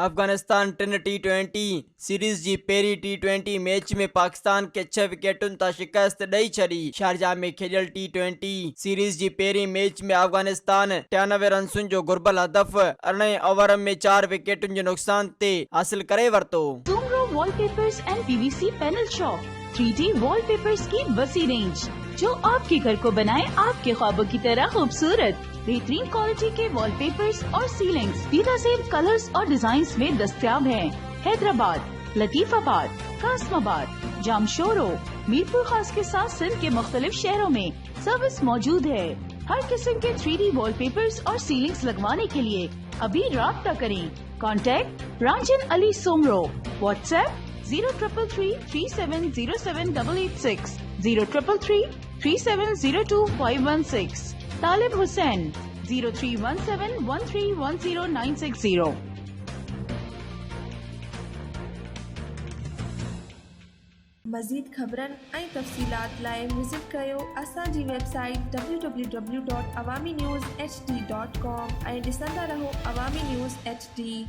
Afghanistan tin T20 series जी पहिरीं T20 match में पाकिस्तान खे 6 विकेटुनि तां शिकस्त ॾेई छॾी। शारजाह में खेॾियल T20 सीरीज़ जी पहिरीं मैच में अफगानिस्तान 93 रन्सुनि जो घुर्बल हदफ़ 18 ओवर में 4 विकेटुनि जे नुक़सान ते हासिल करे वरितो। Sumro Wallpapers and PVC Panel Shop 3D Wallpapers की वसी रेंज जो आपके घर को बनाए आपके ख्वाबों की तरह खूबसूरत। बेहतरीन क्वालिटी के वॉलपेपर्स और सीलिंग्स बेहतरीन कलर्स और डिजाइन्स में दस्तयाब हैं। हैदराबाद, लतीफाबाद, कासमाबाद, जामशोरो, मीरपुर खास के साथ सिंध के मुख्तलिफ शहरों में सर्विस मौजूद है। हर किस्म के 3D वॉलपेपर्स और सीलिंग्स लगवाने के लिए अभी राब्ता करें। कॉन्टैक्ट रांझन अली सोमरो। व्हाट्सएप 0333370786 03333702 तालिब हुसैन 0317131090। मज़ीद ख़बरनि ऐं तफ़सीलात लाइ विज़िट कयो असांजी वेबसाइट www.awamiNewsHD.com ऐं ॾिसंदा रहो अवामी न्यूज़ HD।